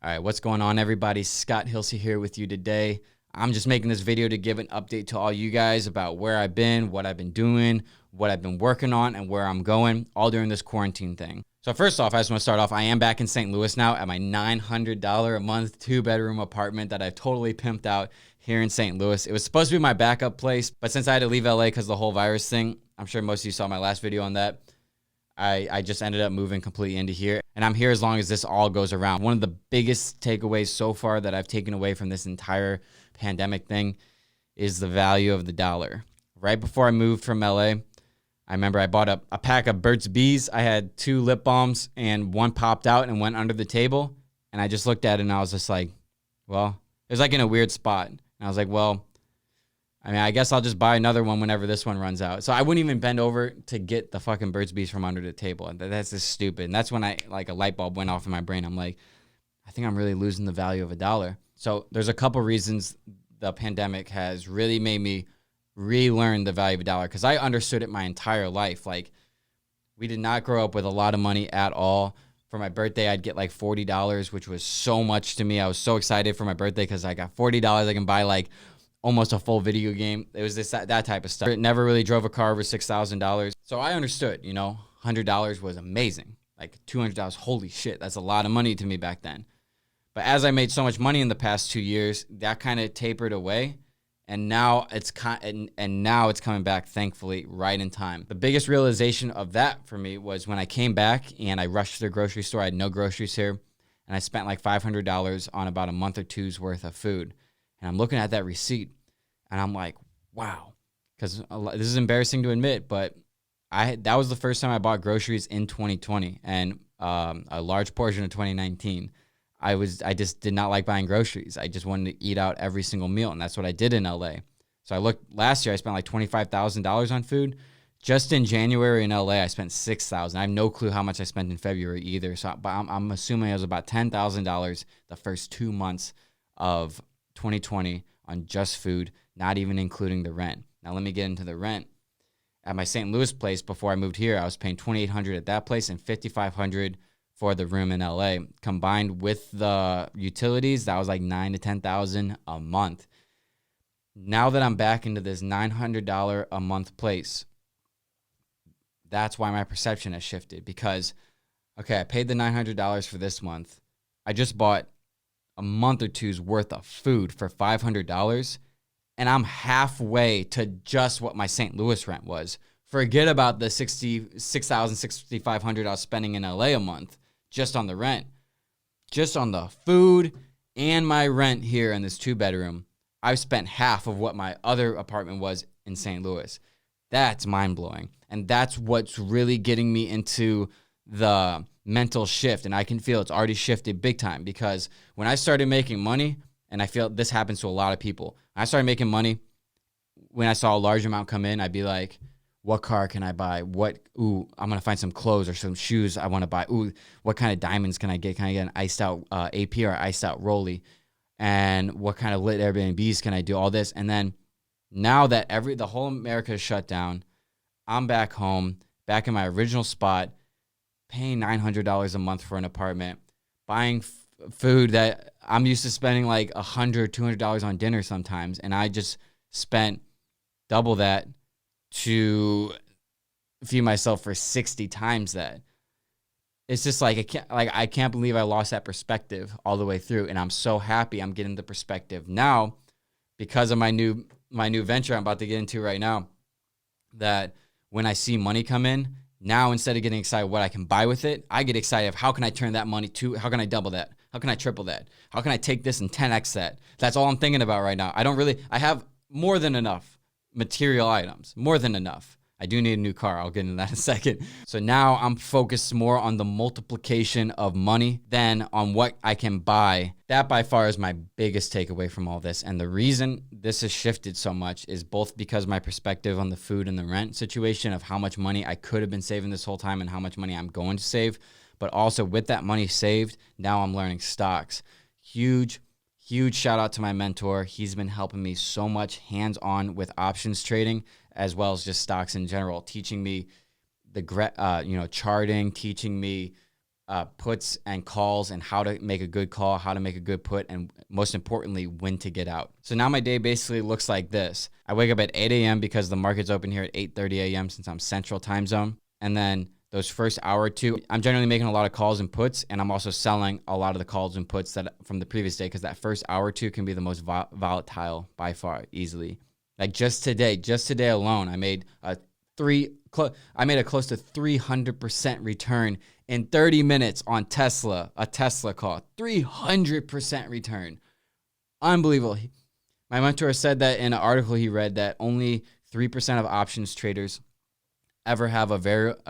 All right, what's going on, everybody? Scott Hilse here with you today. I'm just making this video to give an update to all you guys about where I've been, what I've been doing, what I've been working on, and where I'm going, all during this quarantine thing. So first off, I just want to start off, I am back in St. Louis now at my $900 a month, 2-bedroom apartment that I've totally pimped out here in St. Louis. It was supposed to be my backup place, but since I had to leave LA because of the whole virus thing, I'm sure most of you saw my last video on that, I just ended up moving completely into here. And I'm here as long as this all goes around. One of the biggest takeaways so far that I've taken away from this entire pandemic thing is the value of the dollar. Right before I moved from LA, I remember I bought a pack of Burt's Bees. I had 2 lip balms and one popped out and went under the table. And I just looked at it and I was just like, well, it was like in a weird spot. And I was like, well, I mean, I guess I'll just buy another one whenever this one runs out. So I wouldn't even bend over to get the fucking Burt's Bees from under the table. And that's just stupid. And that's when a light bulb went off in my brain. I'm like, I think I'm really losing the value of a dollar. So there's a couple reasons the pandemic has really made me relearn the value of a dollar, because I understood it my entire life. Like, we did not grow up with a lot of money at all. For my birthday, I'd get like $40, which was so much to me. I was so excited for my birthday because I got $40. I can buy like almost a full video game. It was that type of stuff. It never really drove a car over $6,000. So I understood, $100 was amazing. Like $200, holy shit, that's a lot of money to me back then. But as I made so much money in the past 2 years, that kind of tapered away. And now it's coming back, thankfully, right in time. The biggest realization of that for me was when I came back and I rushed to the grocery store. I had no groceries here. And I spent like $500 on about a month or two's worth of food. And I'm looking at that receipt and I'm like, wow. Because this is embarrassing to admit, but that was the first time I bought groceries in 2020 and a large portion of 2019. I just did not like buying groceries. I just wanted to eat out every single meal, and that's what I did in LA. So last year I spent like $25,000 on food. Just in January in LA, I spent $6,000. I have no clue how much I spent in February either. So I'm assuming it was about $10,000 the first 2 months of 2020 on just food, not even including the rent. Now let me get into the rent. At my St. Louis place before I moved here, I was paying $2,800 at that place and $5,500 for the room in LA. Combined with the utilities, that was like $9,000 to $10,000 a month. Now that I'm back into this $900 a month place, that's why my perception has shifted. Because, okay, I paid the $900 for this month. I just bought a month or two's worth of food for $500, and I'm halfway to just what my St. Louis rent was. Forget about the $6,000, $6,500 I was spending in LA a month just on the rent. Just on the food and my rent here in this 2-bedroom, I've spent half of what my other apartment was in St. Louis. That's mind-blowing. And that's what's really getting me into the mental shift, and I can feel it's already shifted big time, because when I started making money, and I feel this happens to a lot of people, I started making money when I saw a large amount come in. I'd be like, what car can I buy? I'm gonna find some clothes or some shoes I want to buy. What kind of diamonds can I get? Can I get an iced out AP or iced out Rolly? And what kind of lit Airbnbs can I do? All this. And then now that the whole America is shut down, I'm back home, back in my original spot, paying $900 a month for an apartment, buying food that I'm used to spending like $100, $200 on dinner sometimes, and I just spent double that to feed myself for 60 times that. It's just like I can't believe I lost that perspective all the way through, and I'm so happy I'm getting the perspective now because of my new venture I'm about to get into right now. That when I see money come in, now instead of getting excited what I can buy with it, I get excited of how can I turn that money to, how can I double that? How can I triple that? How can I take this and 10x that? That's all I'm thinking about right now. I have more than enough material items, more than enough. I do need a new car. I'll get into that in a second. So now I'm focused more on the multiplication of money than on what I can buy. That by far is my biggest takeaway from all this. And the reason this has shifted so much is both because my perspective on the food and the rent situation of how much money I could have been saving this whole time and how much money I'm going to save. But also with that money saved, now I'm learning stocks. Huge shout out to my mentor. He's been helping me so much hands-on with options trading, as well as just stocks in general, teaching me the charting, teaching me puts and calls and how to make a good call, how to make a good put, and most importantly, when to get out. So now my day basically looks like this. I wake up at 8 a.m. because the market's open here at 8:30 a.m. since I'm Central Time Zone. And then those first hour or two, I'm generally making a lot of calls and puts, and I'm also selling a lot of the calls and puts that from the previous day, because that first hour or two can be the most volatile by far, easily. Like just today alone, I made a close to 300% return in 30 minutes on a Tesla call. 300% return. Unbelievable. My mentor said that in an article he read that only 3% of options traders ever have a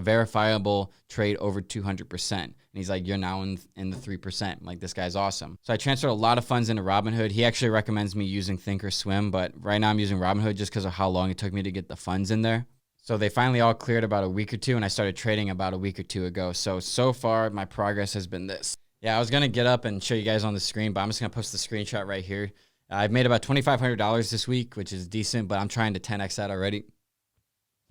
verifiable trade over 200%. And he's like, you're now in the 3%. Like, this guy's awesome. So I transferred a lot of funds into Robinhood. He actually recommends me using Thinkorswim, but right now I'm using Robinhood just because of how long it took me to get the funds in there. So they finally all cleared about a week or two, and I started trading about a week or two ago. So far, my progress has been this. Yeah, I was going to get up and show you guys on the screen, but I'm just going to post the screenshot right here. I've made about $2,500 this week, which is decent, but I'm trying to 10x that already.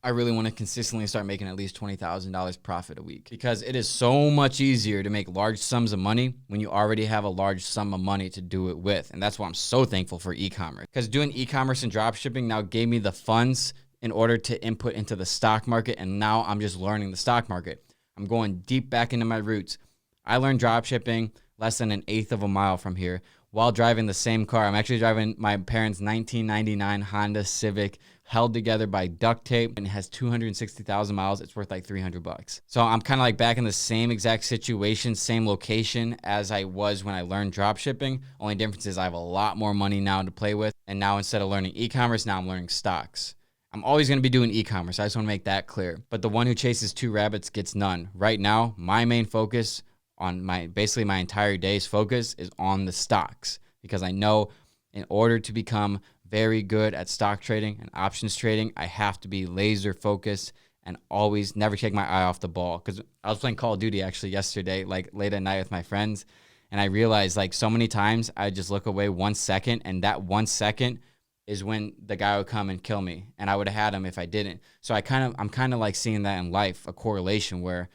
I really want to consistently start making at least $20,000 profit a week, because it is so much easier to make large sums of money when you already have a large sum of money to do it with. And that's why I'm so thankful for e-commerce, because doing e-commerce and dropshipping now gave me the funds in order to input into the stock market. And now I'm just learning the stock market. I'm going deep back into my roots. I learned dropshipping less than 1/8 of a mile from here while driving the same car. I'm actually driving my parents' 1999 Honda Civic, held together by duct tape, and it has 260,000 miles. It's worth like $300. So I'm kind of like back in the same exact situation, same location as I was when I learned dropshipping. Only difference is I have a lot more money now to play with. And now instead of learning e-commerce, now I'm learning stocks. I'm always going to be doing e-commerce. I just want to make that clear. But the one who chases two rabbits gets none. Right now, my main focus on basically my entire day's focus is on the stocks, because I know in order to become very good at stock trading and options trading, I have to be laser focused and always never take my eye off the ball. Because I was playing Call of Duty actually yesterday, like late at night with my friends, and I realized like so many times I just look away 1 second, and that 1 second is when the guy would come and kill me, and I would have had him if I didn't. So I'm kind of like seeing that in life, a correlation where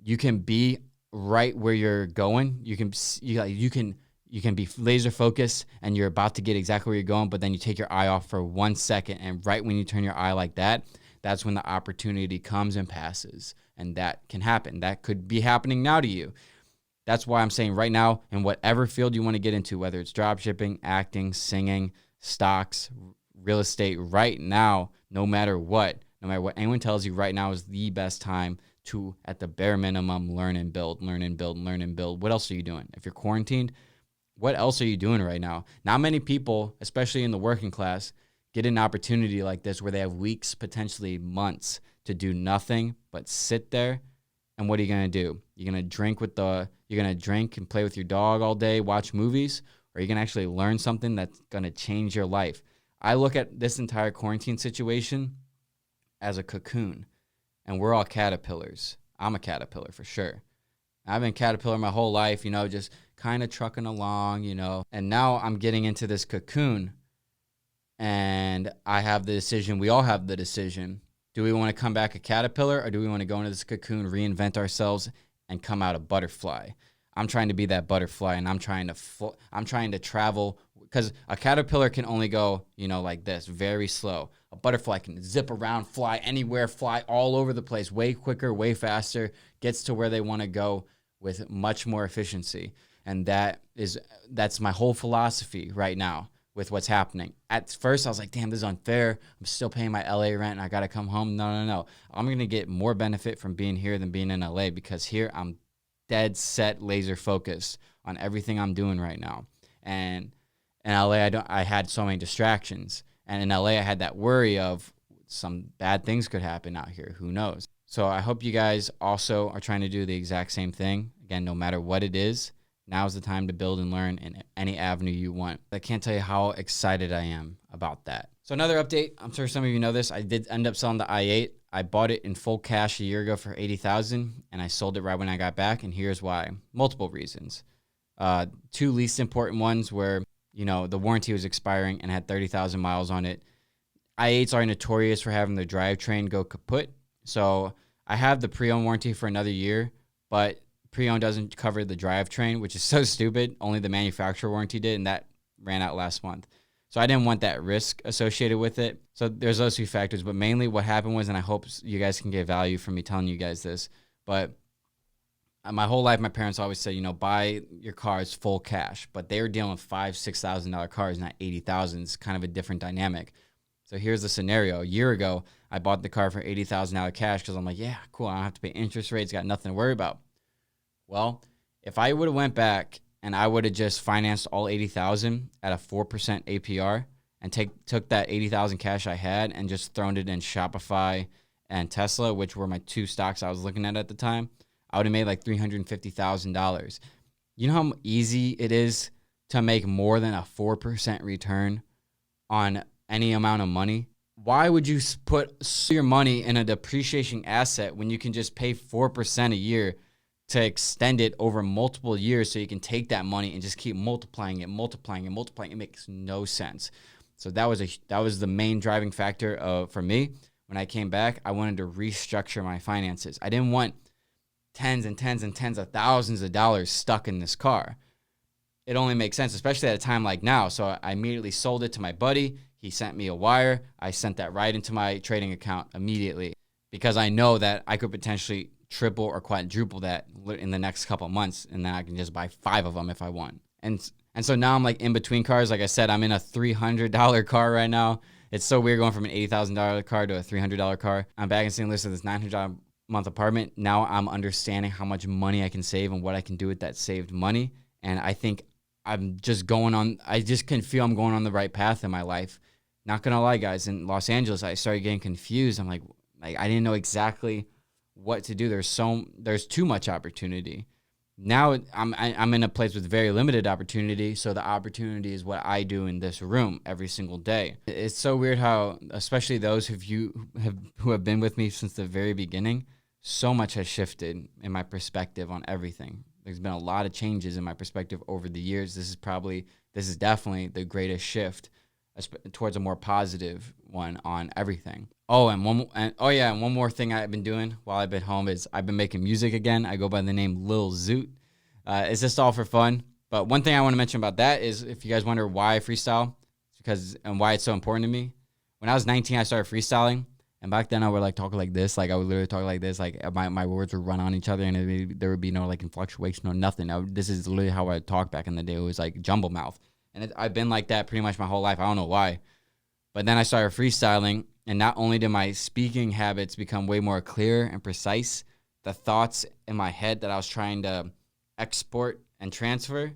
you can be right where you're going. You can be laser focused and you're about to get exactly where you're going, but then you take your eye off for 1 second, and right when you turn your eye like that, that's when the opportunity comes and passes. And that can happen. That could be happening now to you. That's why I'm saying right now, in whatever field you want to get into, whether it's dropshipping, acting, singing, stocks, real estate, right now, no matter what anyone tells you, right now is the best time to, at the bare minimum, learn and build. What else are you doing? If you're quarantined, what else are you doing right now? Not many people, especially in the working class, get an opportunity like this where they have weeks, potentially months, to do nothing but sit there. And what are you going to do? You're going to drink and play with your dog all day, watch movies, or are you going to actually learn something that's going to change your life? I look at this entire quarantine situation as a cocoon, and we're all caterpillars. I'm a caterpillar for sure. I've been caterpillar my whole life, just kind of trucking along, and now I'm getting into this cocoon, and I have the decision. We all have the decision. Do we want to come back a caterpillar, or do we want to go into this cocoon, reinvent ourselves, and come out a butterfly? I'm trying to be that butterfly, and I'm trying to travel, because a caterpillar can only go, like this, very slow. A butterfly can zip around, fly anywhere, fly all over the place, way quicker, way faster, gets to where they want to go with much more efficiency. And that's my whole philosophy right now with what's happening. At first, I was like, damn, this is unfair. I'm still paying my LA rent, and I got to come home. No. I'm going to get more benefit from being here than being in LA, because here I'm dead set, laser focused on everything I'm doing right now. And in LA, I had so many distractions. And in LA, I had that worry of some bad things could happen out here. Who knows? So I hope you guys also are trying to do the exact same thing. Again, no matter what it is, now's the time to build and learn in any avenue you want. I can't tell you how excited I am about that. So another update, I'm sure some of you know this. I did end up selling the i8. I bought it in full cash a year ago for $80,000, and I sold it right when I got back, and here's why. Multiple reasons. Two least important ones were, the warranty was expiring and had 30,000 miles on it. i8s are notorious for having the drivetrain go kaput. So I have the pre-owned warranty for another year, but pre-owned doesn't cover the drivetrain, which is so stupid. Only the manufacturer warranty did, and that ran out last month. So I didn't want that risk associated with it. So there's those two factors. But mainly what happened was, and I hope you guys can get value from me telling you guys this, but my whole life, my parents always said, buy your cars full cash. But they were dealing with $5,000-$6,000 cars, not $80,000. It's kind of a different dynamic. So here's the scenario. A year ago, I bought the car for $80,000 cash because I'm like, yeah, cool. I don't have to pay interest rates. Got nothing to worry about. Well, if I would have went back and I would have just financed all $80,000 at a 4% APR and took that $80,000 cash I had and just thrown it in Shopify and Tesla, which were my two stocks I was looking at the time, I would have made like $350,000. You know how easy it is to make more than a 4% return on any amount of money? Why would you put your money in a depreciating asset when you can just pay 4% a year to extend it over multiple years so you can take that money and just keep multiplying it? It makes no sense. So that was the main driving factor for me. When I came back, I wanted to restructure my finances. I didn't want tens and tens and tens of thousands of dollars stuck in this car. It only makes sense, especially at a time like now. So I immediately sold it to my buddy. He sent me a wire. I sent that right into my trading account immediately because I know that I could potentially triple or quadruple that in the next couple of months, and then I can just buy 5 of them if I want. And so now I'm like in between cars. Like I said, I'm in a $300 car right now. It's so weird going from an $80,000 car to a $300 car. I'm back in St. Louis with this $900 month apartment. Now I'm understanding how much money I can save and what I can do with that saved money. And I think I just can feel I'm going on the right path in my life. Not going to lie, guys, in Los Angeles, I started getting confused. I'm like I didn't know exactly what to do. There's too much opportunity. Now I'm in a place with very limited opportunity. So the opportunity is what I do in this room every single day. It's so weird how, especially those who have been with me since the very beginning, so much has shifted in my perspective on everything. There's been a lot of changes in my perspective over the years. This is definitely the greatest shift towards a more positive one on everything. And one more thing I've been doing while I've been home is I've been making music again. I go by the name Lil Zoot. It's just all for fun. But one thing I want to mention about that is, if you guys wonder why I freestyle, and why it's so important to me. When I was 19, I started freestyling. And back then I would like talk like this. Like I would literally talk like this. Like my words would run on each other, and there would be no like fluctuation or nothing. This is literally how I talk back in the day. It was like jumble mouth. And I've been like that pretty much my whole life. I don't know why. But then I started freestyling, and not only did my speaking habits become way more clear and precise, the thoughts in my head that I was trying to export and transfer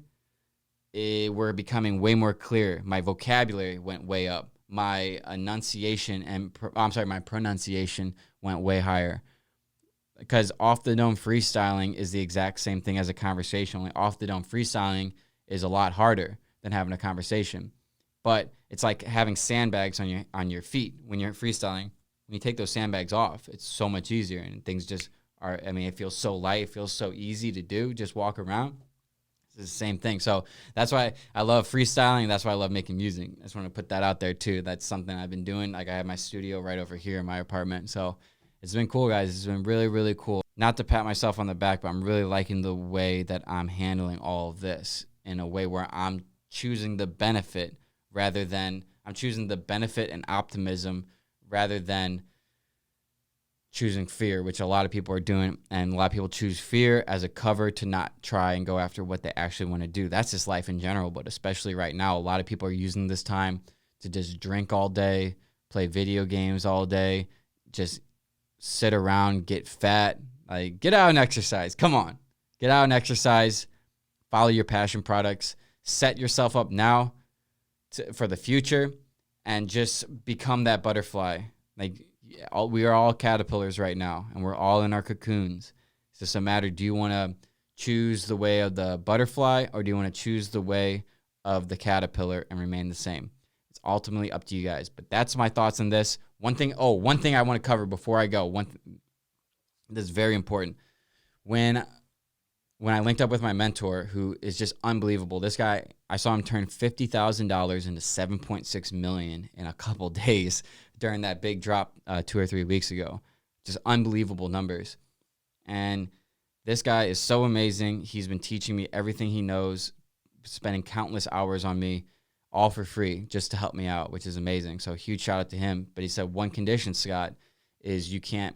were becoming way more clear. My vocabulary went way up. My enunciation my pronunciation went way higher. Because off the dome freestyling is the exact same thing as a conversation. Only off the dome freestyling is a lot harder than having a conversation. But it's like having sandbags on your feet when you're freestyling. When you take those sandbags off, it's so much easier, and things just are. I mean, it feels so light. It feels so easy to do. Just walk around. It's the same thing. So that's why I love freestyling. That's why I love making music. I just want to put that out there too. That's something I've been doing. Like I have my studio right over here in my apartment. So it's been cool, guys. It's been really, really cool. Not to pat myself on the back, but I'm really liking the way that I'm handling all of this in a way where I'm choosing the benefit and optimism rather than choosing fear, which a lot of people are doing. And a lot of people choose fear as a cover to not try and go after what they actually want to do. That's just life in general, but especially right now, a lot of people are using this time to just drink all day, play video games all day, just sit around, get fat. Like, get out and exercise. Come on. Get out and exercise. Follow your passion products. Set yourself up now for the future, and just become that butterfly. Like we are all caterpillars right now, and we're all in our cocoons. It's just a matter, do you want to choose the way of the butterfly, or do you want to choose the way of the caterpillar and remain the same? It's ultimately up to you guys. But that's my thoughts on this. One thing I want to cover before I go. This is very important. When I linked up with my mentor, who is just unbelievable. This guy, I saw him turn $50,000 into $7.6 million in a couple days during that big drop 2 or 3 weeks ago. Just unbelievable numbers. And This guy is so amazing. He's been teaching me everything he knows, spending countless hours on me, all for free, just to help me out, which is amazing. So huge shout out to him. But he said one condition, Scott, is you can't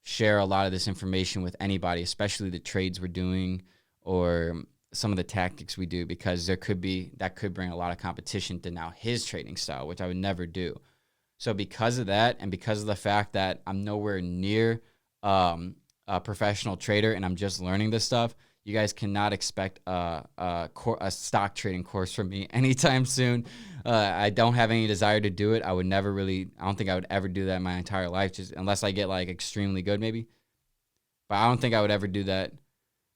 share a lot of this information with anybody, especially the trades we're doing or some of the tactics we do, because that could bring a lot of competition to now his trading style, which I would never do. So because of that, and because of the fact that I'm nowhere near a professional trader and I'm just learning this stuff, you guys cannot expect a stock trading course from me anytime soon. I don't have any desire to do it. I don't think I would ever do that in my entire life, just unless I get like extremely good maybe. But I don't think I would ever do that.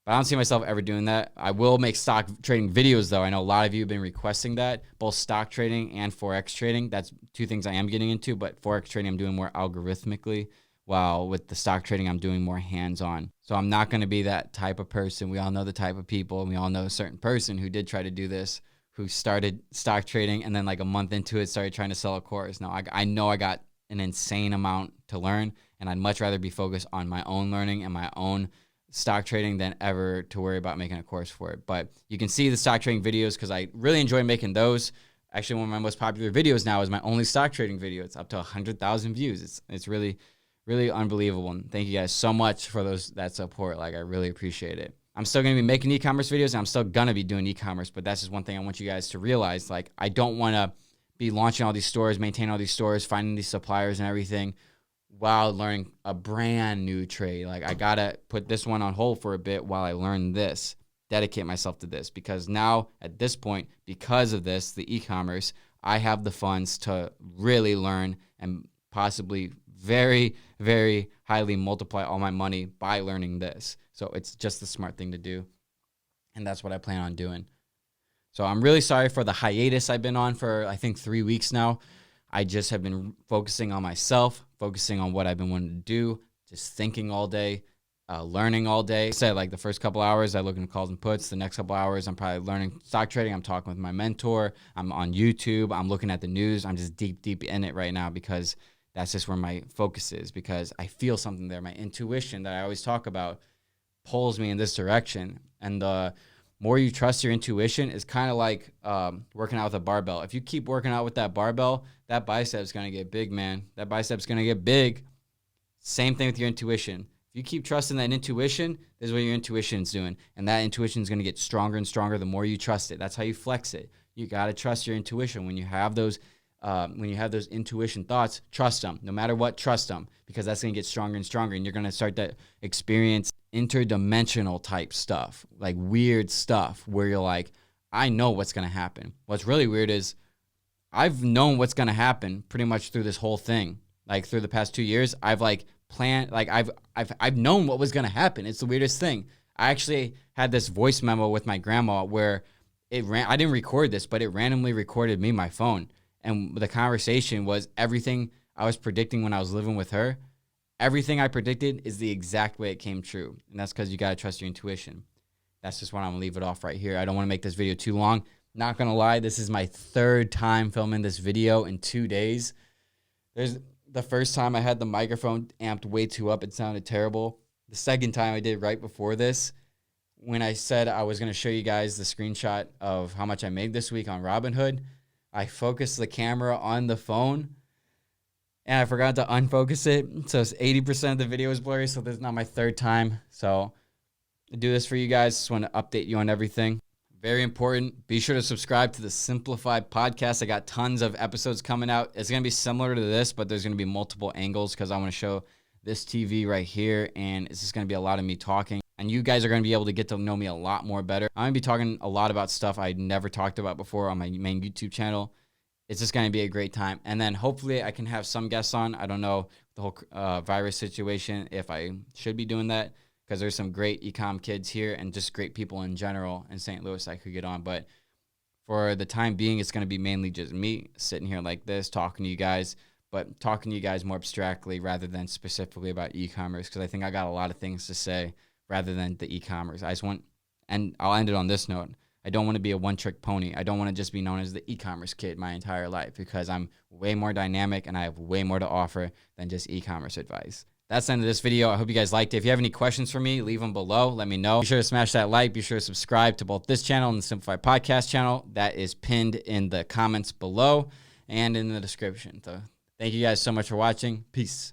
But I don't see myself ever doing that. I will make stock trading videos, though. I know a lot of you have been requesting that, both stock trading and Forex trading. That's two things I am getting into, but Forex trading I'm doing more algorithmically, while with the stock trading I'm doing more hands-on. So I'm not going to be that type of person. We all know the type of people, and we all know a certain person who did try to do this, who started stock trading, and then like a month into it started trying to sell a course. Now, I know I got an insane amount to learn, and I'd much rather be focused on my own learning and my own stock trading than ever to worry about making a course for it. But you can see the stock trading videos because I really enjoy making those. Actually, one of my most popular videos now is my only stock trading video. It's up to 100,000 views. It's really, really unbelievable. And thank you guys so much for that support. Like, I really appreciate it. I'm still going to be making e-commerce videos, and I'm still going to be doing e-commerce, but that's just one thing I want you guys to realize. Like, I don't want to be launching all these stores, maintaining all these stores, finding these suppliers and everything, while learning a brand new trade. Like, I got to put this one on hold for a bit while I learn this, dedicate myself to this, because now at this point, because of this, the e-commerce, I have the funds to really learn and possibly very, very highly multiply all my money by learning this. So it's just the smart thing to do. And that's what I plan on doing. So I'm really sorry for the hiatus I've been on for, I think, 3 weeks now. I just have been focusing on myself, focusing on what I've been wanting to do, just thinking all day, learning all day. Say like the first couple hours, I look into calls and puts. The next couple hours, I'm probably learning stock trading. I'm talking with my mentor. I'm on YouTube. I'm looking at the news. I'm just deep in it right now because that's just where my focus is, because I feel something there. My intuition that I always talk about pulls me in this direction. And the more you trust your intuition, is kind of like working out with a barbell. If you keep working out with that barbell, that bicep's going to get big, man. That bicep's going to get big. Same thing with your intuition. If you keep trusting that intuition, this is what your intuition's doing. And that intuition is going to get stronger and stronger the more you trust it. That's how you flex it. You got to trust your intuition. When you have those intuition thoughts, trust them. No matter what, trust them, because that's going to get stronger and stronger. And you're going to start to experience interdimensional type stuff, like weird stuff where you're like, I know what's going to happen. What's really weird is I've known what's going to happen pretty much through this whole thing. Like through the past 2 years, I've like planned, like I've known what was going to happen. It's the weirdest thing. I actually had this voice memo with my grandma where I didn't record this, but it randomly recorded me, my phone. And the conversation was everything I was predicting when I was living with her. Everything I predicted is the exact way it came true. And that's because you got to trust your intuition. That's just what I'm going to leave it off right here. I don't want to make this video too long. Not going to lie, this is my third time filming this video in 2 days. The first time I had the microphone amped way too up. It sounded terrible. The second time I did right before this, when I said I was going to show you guys the screenshot of how much I made this week on Robinhood, I focused the camera on the phone and I forgot to unfocus it. So 80% of the video is blurry. So this is not my third time. So I do this for you guys. Just want to update you on everything. Very important. Be sure to subscribe to the Simplified podcast. I got tons of episodes coming out. It's going to be similar to this, but there's going to be multiple angles because I want to show this TV right here. And it's just going to be a lot of me talking. And you guys are going to be able to get to know me a lot more better. I'm going to be talking a lot about stuff I never talked about before on my main YouTube channel. It's just going to be a great time. And then hopefully I can have some guests on. I don't know the whole virus situation, if I should be doing that, because there's some great ecom kids here and just great people in general in St. Louis I could get on. But for the time being, it's going to be mainly just me sitting here like this, talking to you guys, but talking to you guys more abstractly rather than specifically about e-commerce, because I think I got a lot of things to say rather than the e-commerce. And I'll end it on this note. I don't want to be a one-trick pony. I don't want to just be known as the e-commerce kid my entire life, because I'm way more dynamic and I have way more to offer than just e-commerce advice. that's the end of this video. I hope you guys liked it. If you have any questions for me, leave them below. Let me know. Be sure to smash that like. Be sure to subscribe to both this channel and the Simplified Podcast channel. That is pinned in the comments below and in the description. So thank you guys so much for watching. Peace.